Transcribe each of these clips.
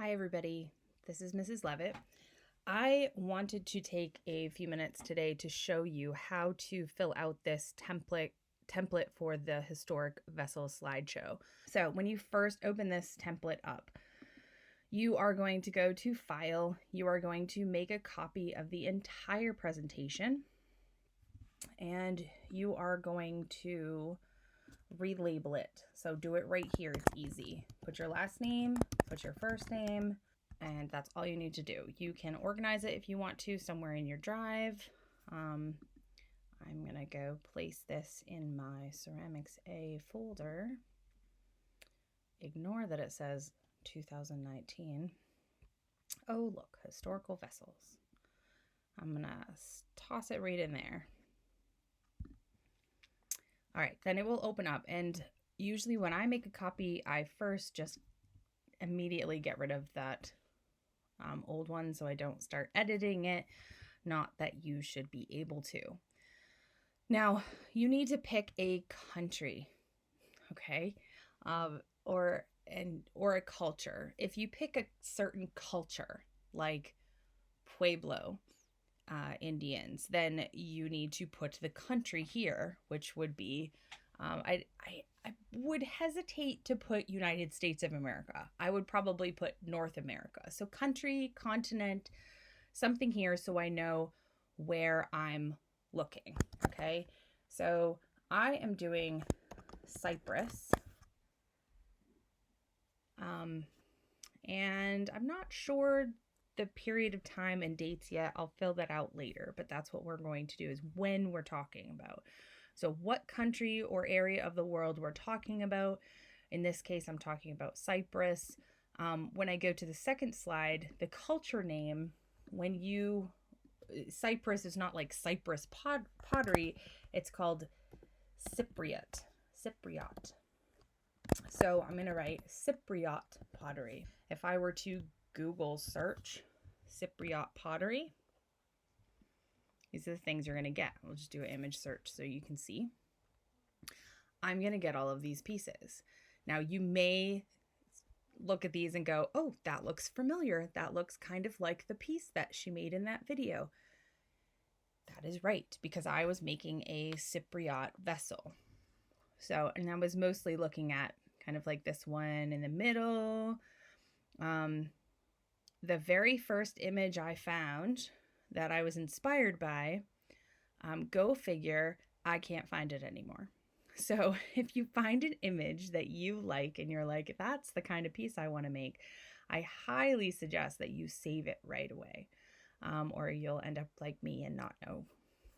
Hi everybody, this is Mrs. Leavitt. I wanted to take a few minutes today to show you how to fill out this template for the historic vessel slideshow. So when you first open this template up, you are going to go to File, you are going to make a copy of the entire presentation, and you are going to relabel it. So do it right here, it's easy. Put your last name, put your first name, and that's all you need to do. You can organize it if you want to somewhere in your drive. I'm gonna go place this in my Ceramics A folder. Ignore that it says 2019. Oh look, historical vessels. I'm gonna toss it right in there. All right, then it will open up, and usually when I make a copy, I first just immediately get rid of that old one so I don't start editing it. Not that you should be able to. Now, you need to pick a country, okay, or a culture. If you pick a certain culture, like Pueblo Indians, then you need to put the country here, which would be, I would hesitate to put United States of America. I would probably put North America. So country, continent, something here so I know where I'm looking, okay? So I am doing Cyprus. And I'm not sure the period of time and dates yet. I'll fill that out later, but that's what we're going to do is when we're talking about. So what country or area of the world we're talking about. In this case, I'm talking about Cyprus. When I go to the second slide, the culture name, Cyprus is not like Cyprus pottery, it's called Cypriot. So I'm going to write Cypriot pottery. If I were to Google search Cypriot pottery, these are the things you're going to get. We'll just do an image search so you can see. I'm going to get all of these pieces. Now you may look at these and go, oh, that looks familiar. That looks kind of like the piece that she made in that video. That is right, because I was making a Cypriot vessel. So, and I was mostly looking at kind of like this one in the middle. The very first image I found that I was inspired by, go figure, I can't find it anymore. So if you find an image that you like and you're like, that's the kind of piece I want to make, I highly suggest that you save it right away, or you'll end up like me and not know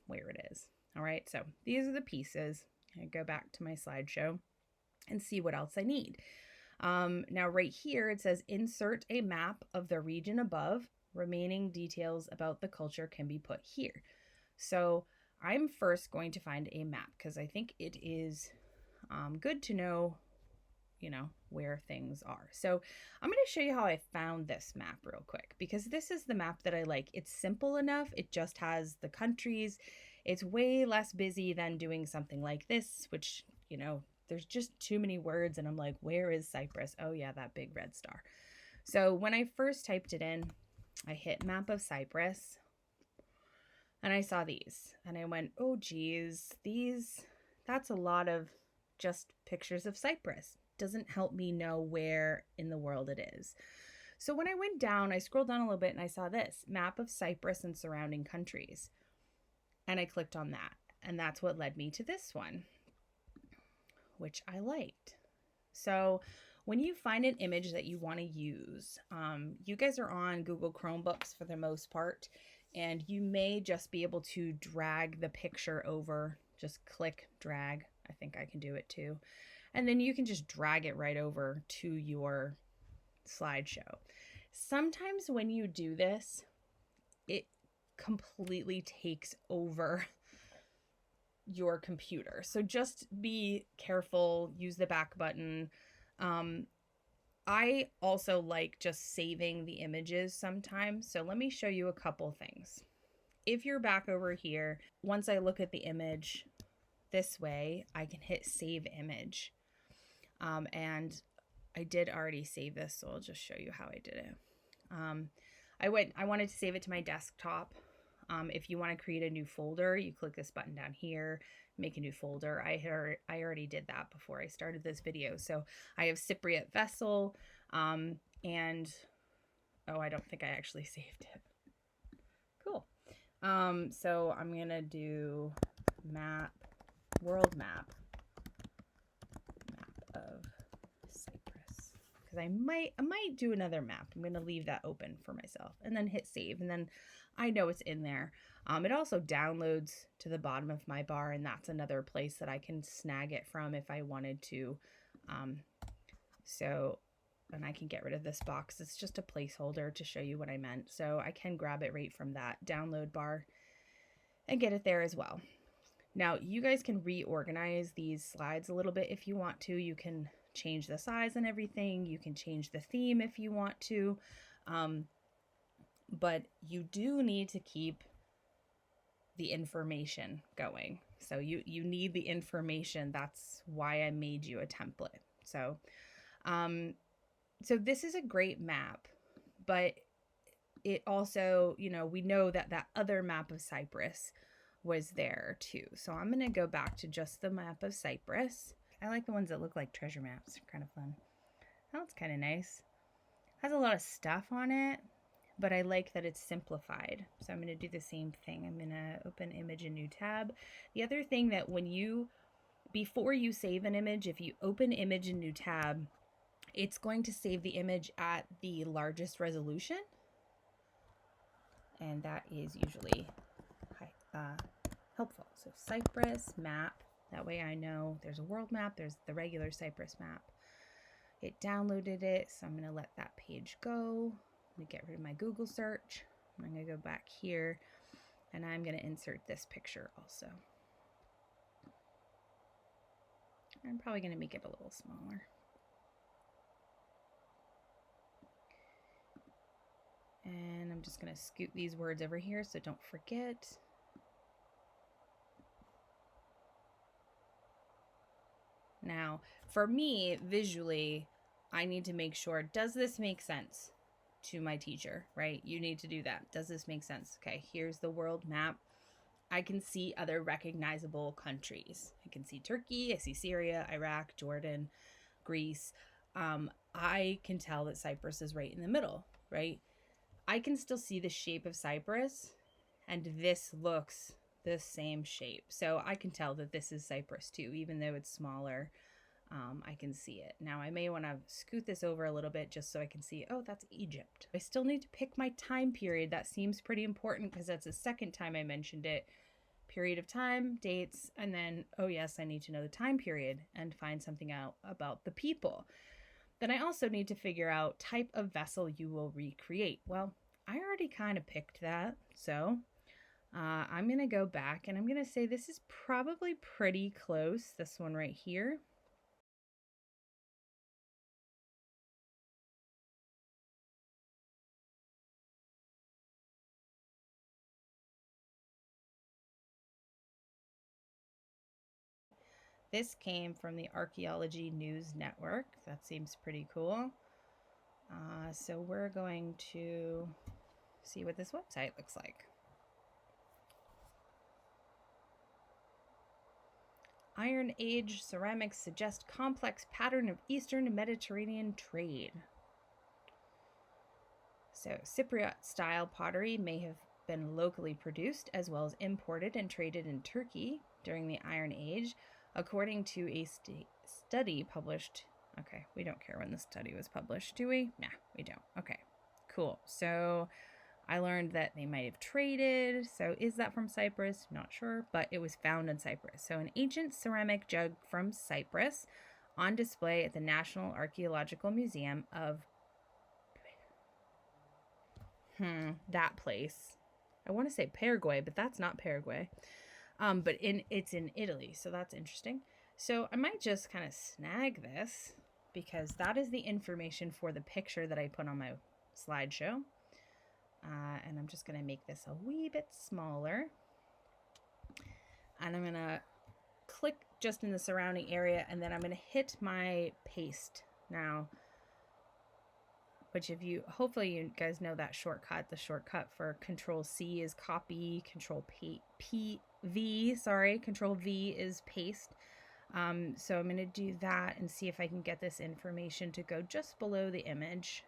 where it is. All right, so these are the pieces. I go back to my slideshow and see what else I need. Now right here, it says insert a map of the region above. Remaining details about the culture can be put here. So I'm first going to find a map because I think it is good to know, where things are. So I'm going to show you how I found this map real quick, because this is the map that I like. It's simple enough. It just has the countries. It's way less busy than doing something like this, which, there's just too many words. And I'm like, where is Cyprus? Oh yeah, that big red star. So when I first typed it in, I hit map of Cyprus and I saw these and I went, oh geez, that's a lot of just pictures of Cyprus. Doesn't help me know where in the world it is. So when I went down, I scrolled down a little bit and I saw this map of Cyprus and surrounding countries. And I clicked on that. And that's what led me to this one, which I liked. So when you find an image that you want to use, you guys are on Google Chromebooks for the most part, and you may just be able to drag the picture over. Just click, drag. I think I can do it too. And then you can just drag it right over to your slideshow. Sometimes when you do this, it completely takes over your computer. So just be careful, use the back button. I also like just saving the images sometimes. So let me show you a couple things. If you're back over here, once I look at the image this way, I can hit save image. And I did already save this, so I'll just show you how I did it. I wanted to save it to my desktop. If you want to create a new folder, you click this button down here, make a new folder. I already did that before I started this video. So I have Cypriot vessel, and oh, I don't think I actually saved it. Cool. So I'm gonna do map, world map of Cyprus, because I might do another map. I'm gonna leave that open for myself and then hit save, and then I know it's in there. It also downloads to the bottom of my bar, and that's another place that I can snag it from if I wanted to. And I can get rid of this box. It's just a placeholder to show you what I meant. So I can grab it right from that download bar and get it there as well. Now, you guys can reorganize these slides a little bit if you want to. You can change the size and everything. You can change the theme if you want to. But you do need to keep the information going. So you need the information. That's why I made you a template. So this is a great map, but it also, we know that that other map of Cyprus was there too. So I'm going to go back to just the map of Cyprus. I like the ones that look like treasure maps. They're kind of fun. That one's kind of nice. Has a lot of stuff on it, but I like that it's simplified. So I'm going to do the same thing. I'm going to open image, a new tab. The other thing that before you save an image, if you open image, a new tab, it's going to save the image at the largest resolution. And that is usually helpful. So Cyprus map, that way I know there's a world map, there's the regular Cyprus map. It downloaded it, so I'm going to let that page go. I'm going to get rid of my Google search. I'm going to go back here, and I'm going to insert this picture also. I'm probably going to make it a little smaller. And I'm just going to scoot these words over here so don't forget. Now, for me, visually, I need to make sure, does this make sense to my teacher, right? You need to do that. Does this make sense? Okay, here's the world map. I can see other recognizable countries. I can see Turkey, I see Syria, Iraq, Jordan, Greece. I can tell that Cyprus is right in the middle, right? I can still see the shape of Cyprus, and this looks the same shape. So I can tell that this is Cyprus too, even though it's smaller. I can see it. Now I may want to scoot this over a little bit just so I can see, oh, that's Egypt. I still need to pick my time period. That seems pretty important because that's the second time I mentioned it. Period of time, dates, and then, oh yes, I need to know the time period and find something out about the people. Then I also need to figure out type of vessel you will recreate. Well, I already kind of picked that, so I'm going to go back and I'm going to say this is probably pretty close, this one right here. This came from the Archaeology News Network. That seems pretty cool. So we're going to see what this website looks like. Iron Age ceramics suggest complex pattern of Eastern Mediterranean trade. So Cypriot style pottery may have been locally produced as well as imported and traded in Turkey during the Iron Age, according to a study published. Okay, we don't care when the study was published, do we? Nah, we don't. Okay, cool. So I learned that they might have traded. So is that from Cyprus? Not sure, but it was found in Cyprus. So an ancient ceramic jug from Cyprus on display at the National Archaeological Museum of that place. I want to say Paraguay, but that's not Paraguay. But it's in Italy, so that's interesting. So I might just kind of snag this because that is the information for the picture that I put on my slideshow. And I'm just going to make this a wee bit smaller. And I'm going to click just in the surrounding area, and then I'm going to hit my paste. Now, which hopefully you guys know that shortcut. The shortcut for Control C is copy, Control V is paste. So I'm going to do that and see if I can get this information to go just below the image.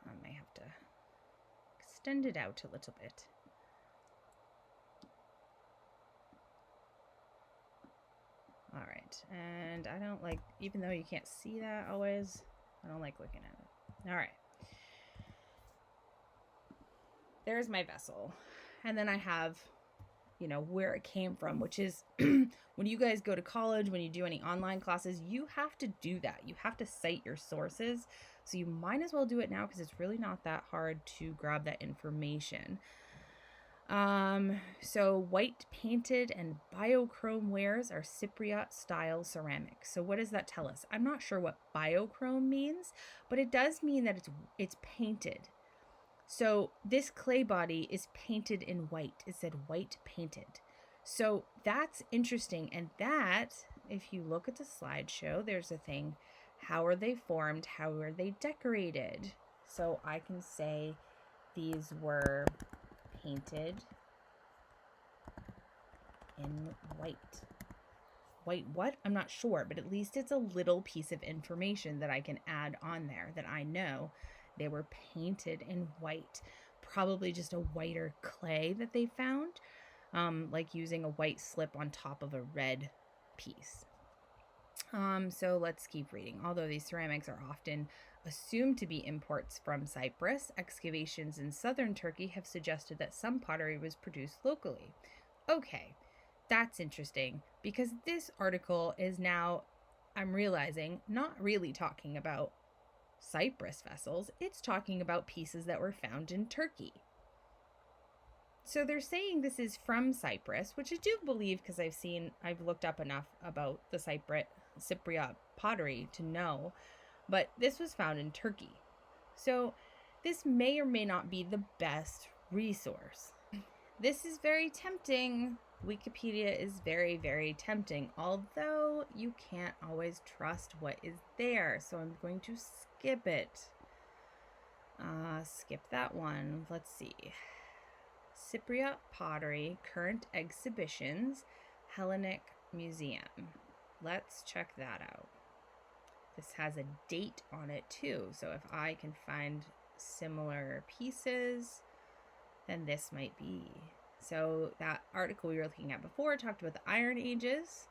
I might have to extend it out a little bit. All right, and I don't like, even though you can't see that always, I don't like looking at it. All right. There's my vessel. And then I have, where it came from, which is when you guys go to college, when you do any online classes, you have to do that. You have to cite your sources. So you might as well do it now because it's really not that hard to grab that information. So white painted and biochrome wares are Cypriot style ceramics. So what does that tell us? I'm not sure what biochrome means, but it does mean that it's painted. So this clay body is painted in white. It said white painted. So that's interesting. And that, if you look at the slideshow, there's a thing. How are they formed? How are they decorated? So I can say these were painted in white. White what? I'm not sure, but at least it's a little piece of information that I can add on there that I know they were painted in white. Probably just a whiter clay that they found, like using a white slip on top of a red piece. So let's keep reading. Although these ceramics are often assumed to be imports from Cyprus, excavations in southern Turkey have suggested that some pottery was produced locally. Okay, that's interesting because this article is now, I'm realizing, not really talking about Cyprus vessels. It's talking about pieces that were found in Turkey. So they're saying this is from Cyprus, which I do believe because I've looked up enough about the Cypriot pottery to know, but this was found in Turkey. So this may or may not be the best resource. This is very tempting. Wikipedia is very, very tempting, although you can't always trust what is there. So I'm going to skip it. Skip that one. Let's see. Cypriot pottery, current exhibitions, Hellenic Museum. Let's check that out. This has a date on it too. So if I can find similar pieces, then this might be. So that article we were looking at before talked about the Iron Ages.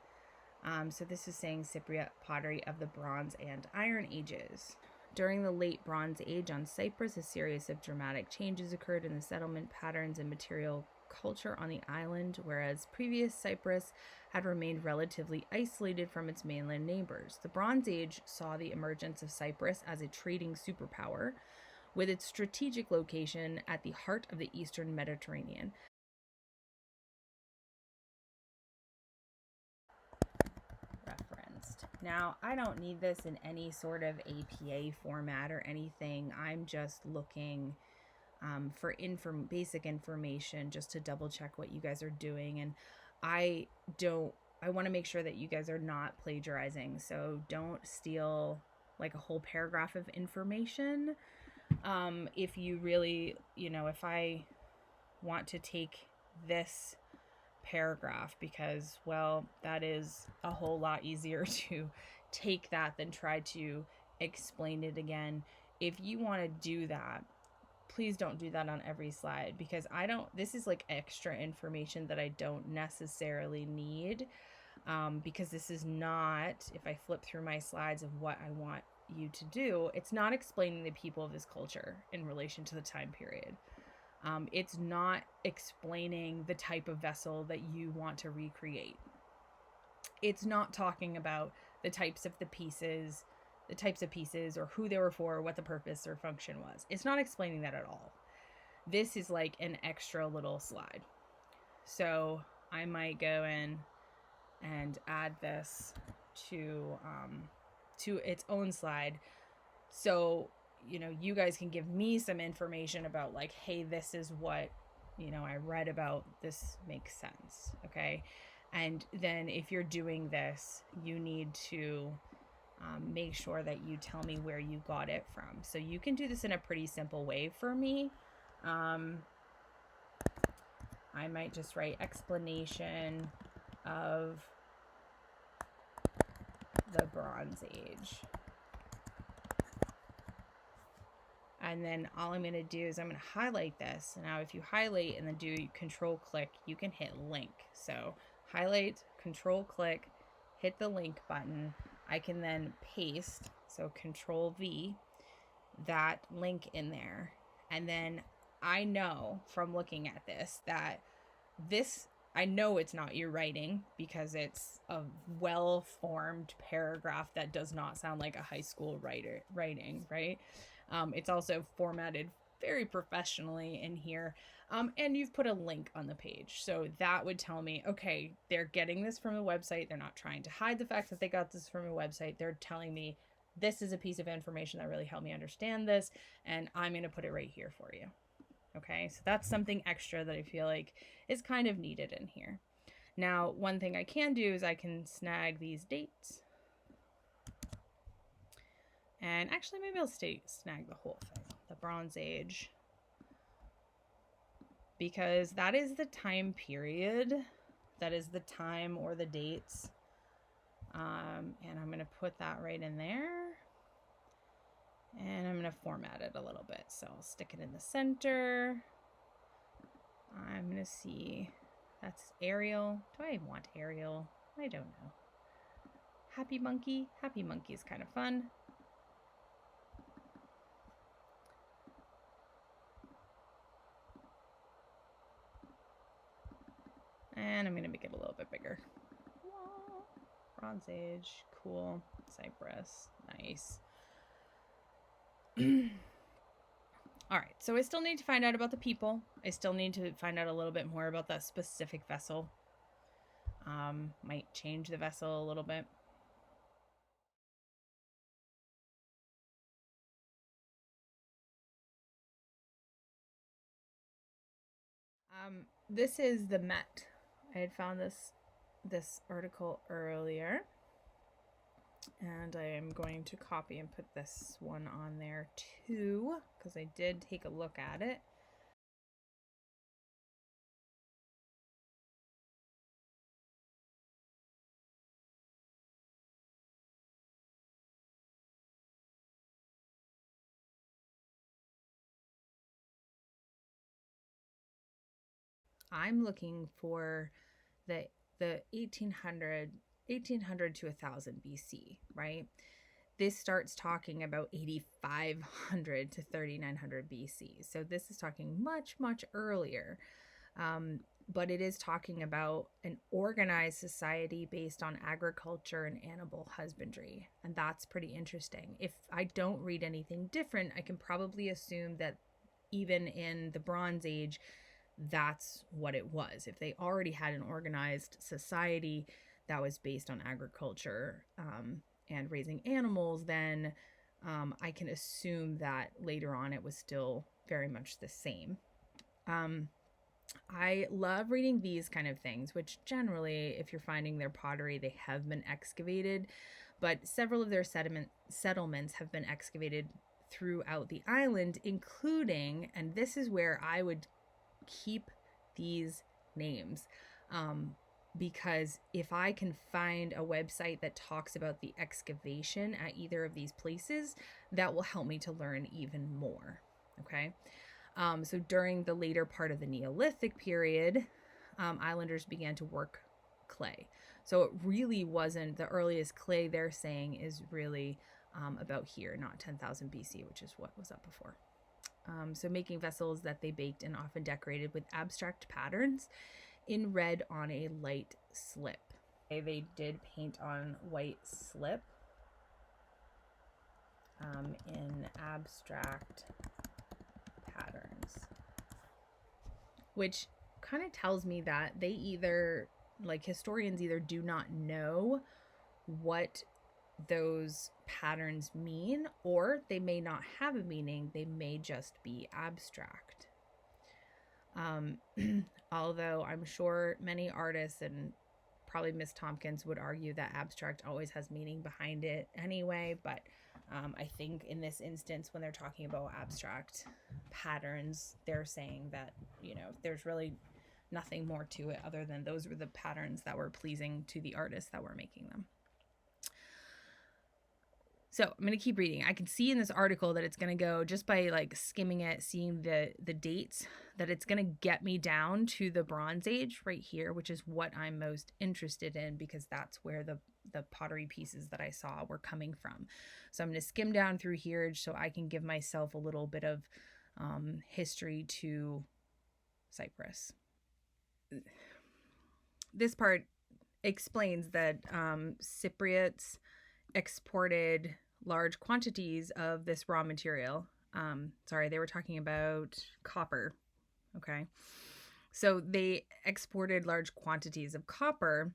So this is saying Cypriot pottery of the Bronze and Iron Ages. During the late Bronze Age on Cyprus, a series of dramatic changes occurred in the settlement patterns and material culture on the island, whereas previous Cyprus had remained relatively isolated from its mainland neighbors. The Bronze Age saw the emergence of Cyprus as a trading superpower, with its strategic location at the heart of the Eastern Mediterranean. Referenced. Now, I don't need this in any sort of APA format or anything. I'm just looking for basic information just to double check what you guys are doing. And I want to make sure that you guys are not plagiarizing. So don't steal like a whole paragraph of information. If you really, if I want to take this paragraph because, well, that is a whole lot easier to take that than try to explain it again. If you want to do that, please don't do that on every slide because this is like extra information that I don't necessarily need, because this is not, if I flip through my slides of what I want you to do, it's not explaining the people of this culture in relation to the time period. It's not explaining the type of vessel that you want to recreate. It's not talking about the types of pieces or who they were for, or what the purpose or function was. It's not explaining that at all. This is like an extra little slide. So I might go in and add this to its own slide. So, you guys can give me some information about like, hey, this is what, I read about. This makes sense. Okay. And then if you're doing this, you need to make sure that you tell me where you got it from. So you can do this in a pretty simple way for me. I might just write explanation of the Bronze Age. And then all I'm going to do is I'm going to highlight this. Now, if you highlight and then do control click, you can hit link. So highlight, control click, hit the link button. I can then paste, so control V, that link in there. And then I know from looking at this that this, I know it's not your writing because it's a well-formed paragraph that does not sound like a high school writing, right? It's also formatted very professionally in here. And you've put a link on the page. So that would tell me, okay, they're getting this from a website. They're not trying to hide the fact that they got this from a website. They're telling me this is a piece of information that really helped me understand this, and I'm going to put it right here for you. Okay, so that's something extra that I feel like is kind of needed in here. Now, one thing I can do is I can snag these dates. And actually, maybe I'll snag the whole thing, the Bronze Age, because that is the time period, that is the time or the dates. And I'm going to put that right in there. And I'm going to format it a little bit. So I'll stick it in the center. I'm going to see, that's Ariel. Do I want Ariel? I don't know. Happy Monkey. Happy Monkey is kind of fun. And I'm going to make it a little bit bigger. Bronze Age. Cool. Cyprus. Nice. All right, so I still need to find out about the people. I still need to find out a little bit more about that specific vessel. Might change the vessel a little bit. This is the Met. I had found this article earlier. And I am going to copy and put this one on there too, because I did take a look at it. I'm looking for the 1800 to 1000 BC, right? This starts talking about 8500 to 3900 BC. So this is talking much, much earlier. But it is talking about an organized society based on agriculture and animal husbandry. And that's pretty interesting. If I don't read anything different, I can probably assume that even in the Bronze Age, that's what it was. If they already had an organized society that was based on agriculture and raising animals, then I can assume that later on it was still very much the same. I love reading these kind of things, which generally, if you're finding their pottery, they have been excavated, but several of their settlements have been excavated throughout the island, including, and this is where I would keep these names, because if I can find a website that talks about the excavation at either of these places, that will help me to learn even more. Okay. So during the later part of the Neolithic period, islanders began to work clay. So it really wasn't, the earliest clay they're saying is really about here, not 10,000 BC, which is what was up before. So making vessels that they baked and often decorated with abstract patterns in red on a light slip. They did paint on white slip in abstract patterns, which kind of tells me that they either, like historians, either do not know what those patterns mean, or they may not have a meaning. They may just be abstract. Although I'm sure many artists and probably Miss Tompkins would argue that abstract always has meaning behind it anyway, but I think in this instance, when they're talking about abstract patterns, they're saying that, you know, there's really nothing more to it other than those were the patterns that were pleasing to the artists that were making them. So I'm going to keep reading. I can see in this article that it's going to go, just by like skimming it, seeing the dates, that it's going to get me down to the Bronze Age right here, which is what I'm most interested in, because that's where the pottery pieces that I saw were coming from. So I'm going to skim down through here so I can give myself a little bit of history to Cyprus. This part explains that Cypriots exported large quantities of this raw material. Sorry, they were talking about copper. Okay. So they exported large quantities of copper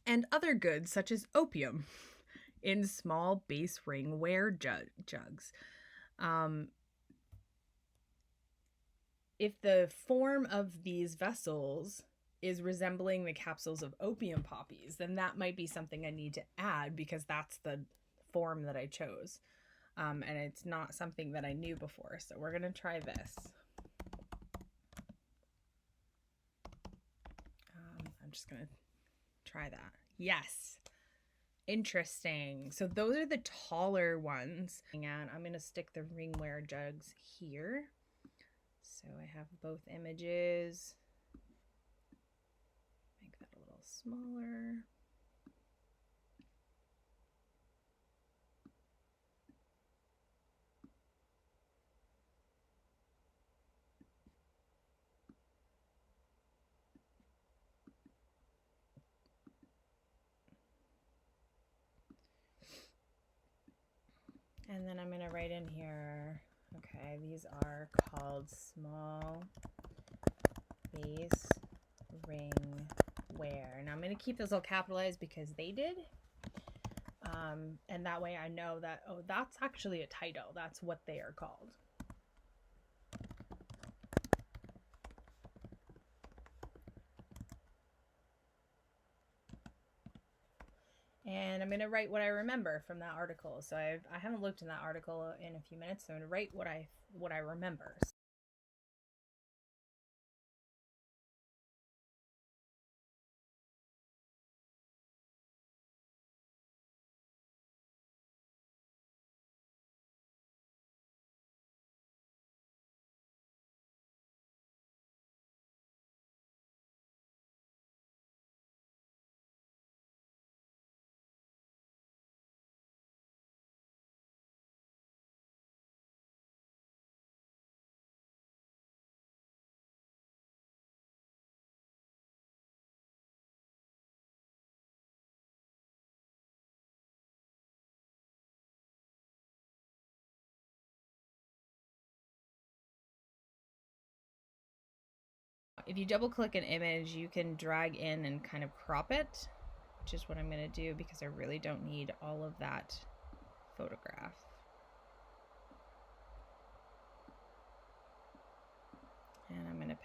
and other goods such as opium in small base ring ware jugs. If the form of these vessels is resembling the capsules of opium poppies, then that might be something I need to add, because that's the form that I chose. And it's not something that I knew before. So we're going to try this. I'm just going to try that. Yes. Interesting. So those are the taller ones. And I'm going to stick the ringware jugs here. So I have both images. Make that a little smaller. And then I'm going to write in here, okay, these are called small base ring ware. And I'm going to keep those all capitalized because they did. And that way I know that, oh, that's actually a title. That's what they are called. And I'm going to write what I remember from that article. So I haven't looked in that article in a few minutes, so I'm going to write what I remember. If you double click an image, you can drag in and kind of crop it, which is what I'm going to do because I really don't need all of that photograph. And I'm going to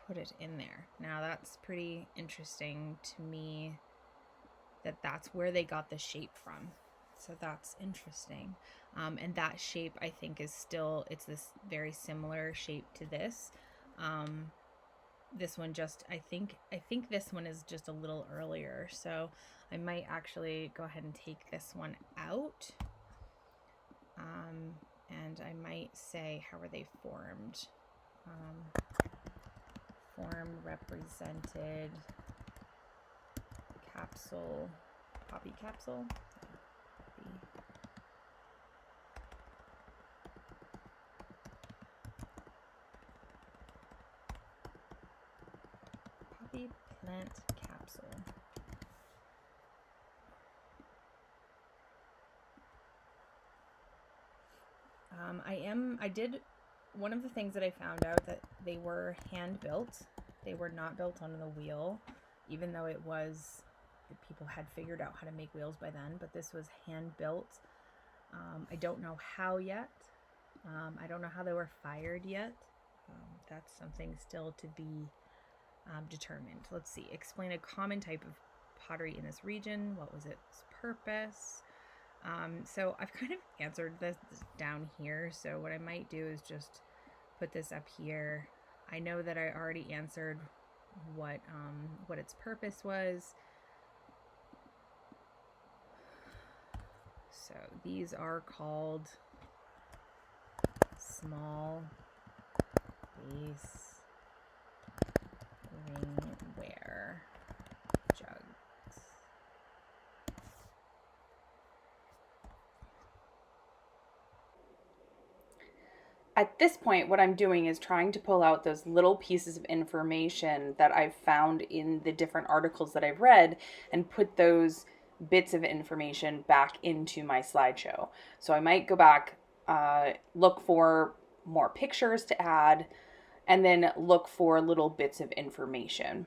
put it in there. Now that's pretty interesting to me, that's where they got the shape from. So that's interesting. And that shape, I think, is still, it's this very similar shape to this. This one just, I think this one is just a little earlier. So I might actually go ahead and take this one out. And I might say, how are they formed? Form represented capsule, poppy capsule. Poppy plant capsule. One of the things that I found out that they were hand built. They were not built on the wheel, even though people had figured out how to make wheels by then, but this was hand built. I don't know how yet. I don't know how they were fired yet. That's something still to be determined. Let's see. Explain a common type of pottery in this region? What was its purpose? So I've kind of answered this down here. So what I might do is just put this up here. I know that I already answered what its purpose was. So these are called small base ringware jugs. At this point, what I'm doing is trying to pull out those little pieces of information that I've found in the different articles that I've read and put those bits of information back into my slideshow. So I might go back, look for more pictures to add, and then look for little bits of information.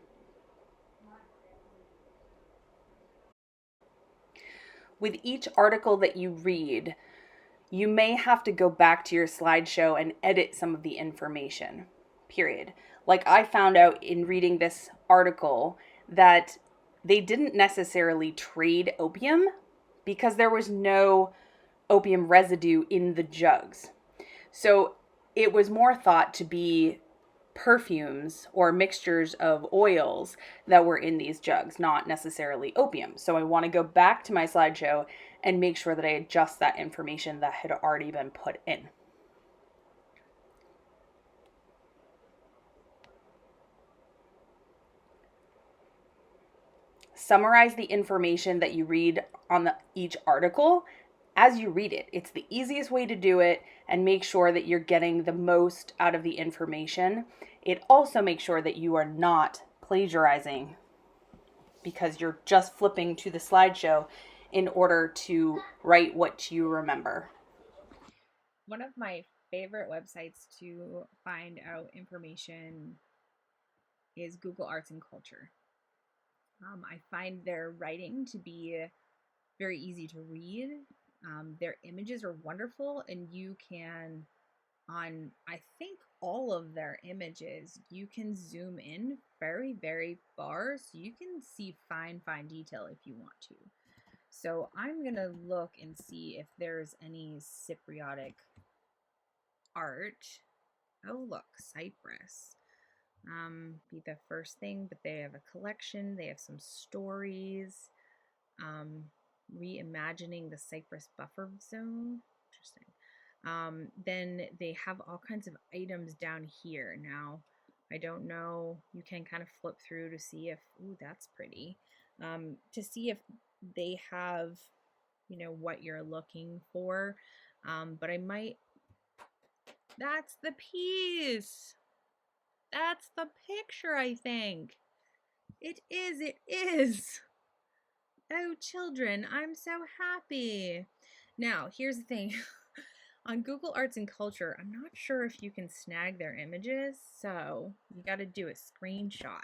With each article that you read, you may have to go back to your slideshow and edit some of the information, period. Like I found out in reading this article that they didn't necessarily trade opium because there was no opium residue in the jugs. So it was more thought to be perfumes or mixtures of oils that were in these jugs, not necessarily opium. So I want to go back to my slideshow and make sure that I adjust that information that had already been put in. Summarize the information that you read on each article as you read it. It's the easiest way to do it, and make sure that you're getting the most out of the information. It also makes sure that you are not plagiarizing because you're just flipping to the slideshow in order to write what you remember. One of my favorite websites to find out information is Google Arts and Culture. I find their writing to be very easy to read. Their images are wonderful, and you can, on I think all of their images, you can zoom in very, very far, so you can see fine detail if you want to. So I'm gonna look and see if there's any Cypriotic art. Oh look, Cyprus. Be the first thing, but they have a collection. They have some stories. Reimagining the Cyprus buffer zone. Interesting. Then they have all kinds of items down here. Now, I don't know. You can kind of flip through to see if, ooh, that's pretty. To see if they have, what you're looking for. But I might. That's the piece. That's the picture, I think. It is. Oh, children, I'm so happy. Now, here's the thing. On Google Arts and Culture, I'm not sure if you can snag their images, so you got to do a screenshot.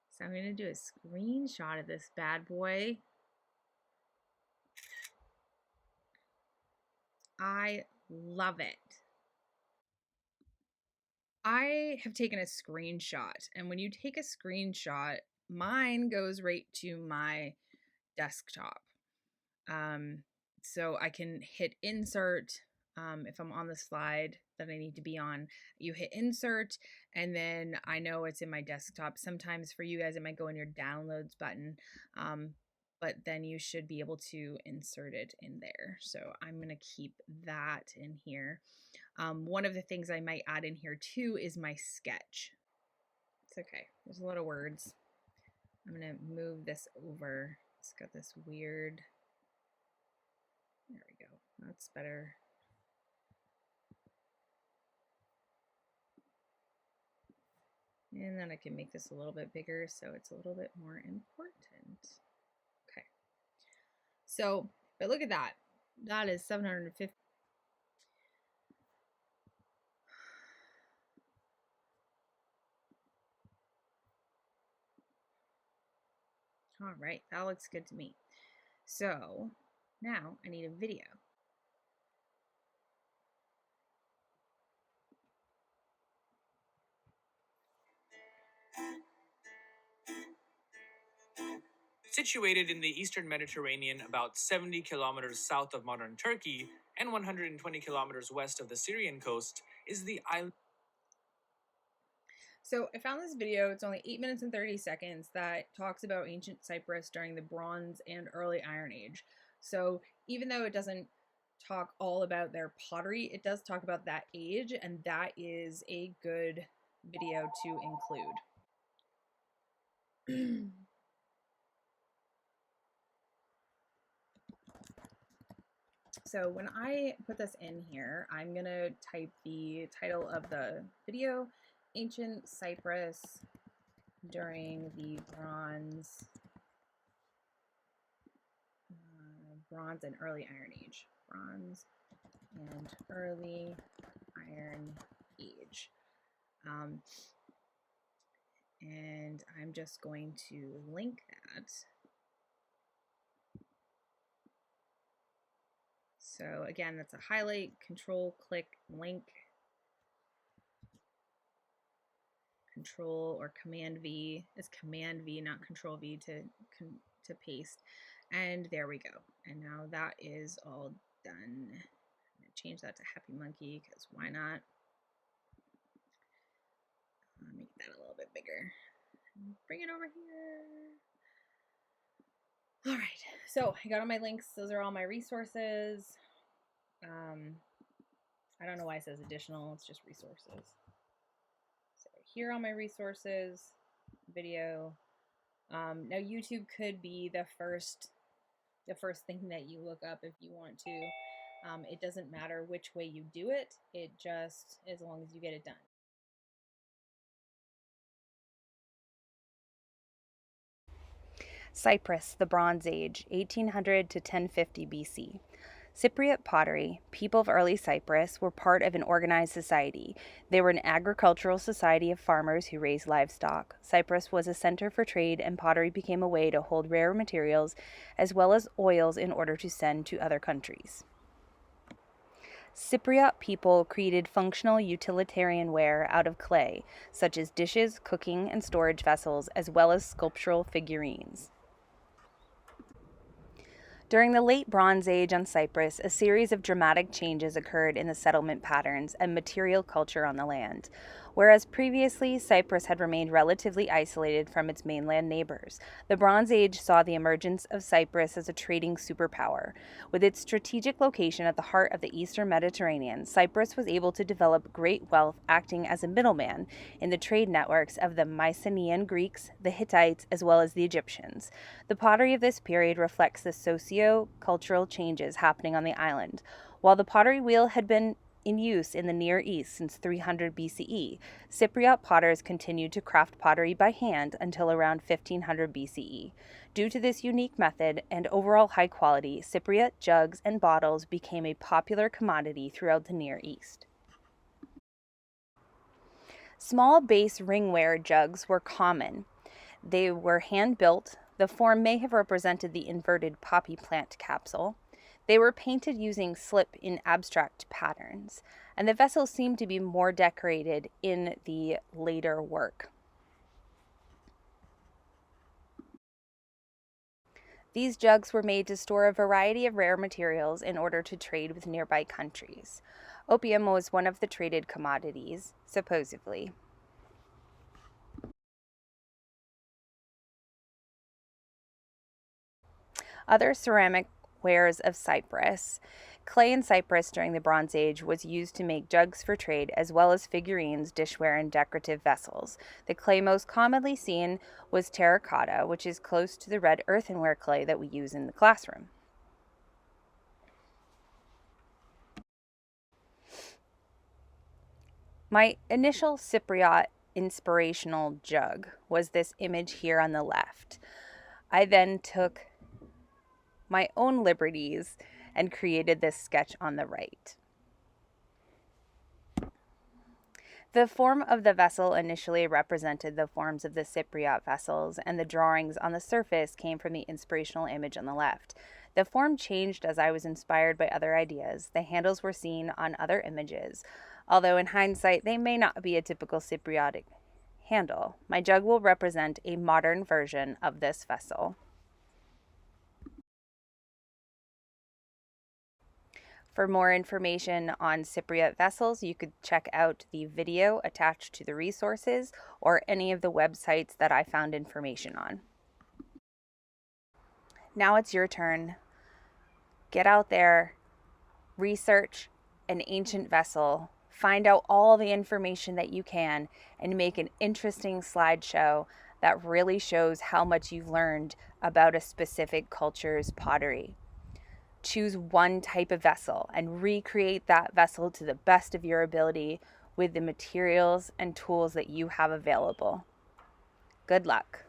So I'm going to do a screenshot of this bad boy. I love it. I have taken a screenshot, and when you take a screenshot, mine goes right to my desktop. So I can hit insert. If I'm on the slide that I need to be on, you hit insert, and then I know it's in my desktop. Sometimes for you guys, it might go in your downloads button, but then you should be able to insert it in there. So I'm going to keep that in here. One of the things I might add in here too is my sketch. It's okay. There's a lot of words. I'm going to move this over. It's got this weird... There we go. That's better. And then I can make this a little bit bigger so it's a little bit more important. Okay. So, but look at that. That is 750. All right, that looks good to me. So now I need a video. Situated in the eastern Mediterranean about 70 kilometers south of modern Turkey and 120 kilometers west of the Syrian coast, is the island. So I found this video, it's only 8 minutes and 30 seconds, that talks about ancient Cyprus during the Bronze and Early Iron Age. So even though it doesn't talk all about their pottery, it does talk about that age, and that is a good video to include. So when I put this in here, I'm going to type the title of the video, Ancient Cyprus during the Bronze and Early Iron Age. Bronze and Early Iron Age. And I'm just going to link that. So again, that's a highlight, control, click, link, control or command V. It's command V, not control V to paste. And there we go. And now that is all done. I'm going to change that to Happy Monkey because why not? I'll make that a little bit bigger. Bring it over here. All right, so I got all my links. Those are all my resources. I don't know why it says additional. It's just resources. So here are all my resources, video. Now YouTube could be the first thing that you look up if you want to. It doesn't matter which way you do it. It just, as long as you get it done. Cyprus, the Bronze Age, 1800 to 1050 BC. Cypriot pottery, people of early Cyprus, were part of an organized society. They were an agricultural society of farmers who raised livestock. Cyprus was a center for trade, and pottery became a way to hold rare materials as well as oils in order to send to other countries. Cypriot people created functional utilitarian ware out of clay, such as dishes, cooking, and storage vessels, as well as sculptural figurines. During the late Bronze Age on Cyprus, a series of dramatic changes occurred in the settlement patterns and material culture on the land. Whereas previously Cyprus had remained relatively isolated from its mainland neighbors, the Bronze Age saw the emergence of Cyprus as a trading superpower. With its strategic location at the heart of the eastern Mediterranean, Cyprus was able to develop great wealth acting as a middleman in the trade networks of the Mycenaean Greeks, the Hittites, as well as the Egyptians. The pottery of this period reflects the socio-cultural changes happening on the island. While the pottery wheel had been in use in the Near East since 300 BCE, Cypriot potters continued to craft pottery by hand until around 1500 BCE. Due to this unique method and overall high quality, Cypriot jugs and bottles became a popular commodity throughout the Near East. Small base ringware jugs were common. They were hand-built. The form may have represented the inverted poppy plant capsule. They were painted using slip in abstract patterns, and the vessels seemed to be more decorated in the later work. These jugs were made to store a variety of rare materials in order to trade with nearby countries. Opium was one of the traded commodities, supposedly. Other ceramic wares of Cyprus. Clay in Cyprus during the Bronze Age was used to make jugs for trade, as well as figurines, dishware, and decorative vessels. The clay most commonly seen was terracotta, which is close to the red earthenware clay that we use in the classroom. My initial Cypriot inspirational jug was this image here on the left. I then took my own liberties and created this sketch on the right. The form of the vessel initially represented the forms of the Cypriot vessels, and the drawings on the surface came from the inspirational image on the left. The form changed as I was inspired by other ideas. The handles were seen on other images, although in hindsight they may not be a typical Cypriotic handle. My jug will represent a modern version of this vessel. For more information on Cypriot vessels, you could check out the video attached to the resources or any of the websites that I found information on. Now it's your turn. Get out there, research an ancient vessel, find out all the information that you can, and make an interesting slideshow that really shows how much you've learned about a specific culture's pottery. Choose one type of vessel and recreate that vessel to the best of your ability with the materials and tools that you have available. Good luck.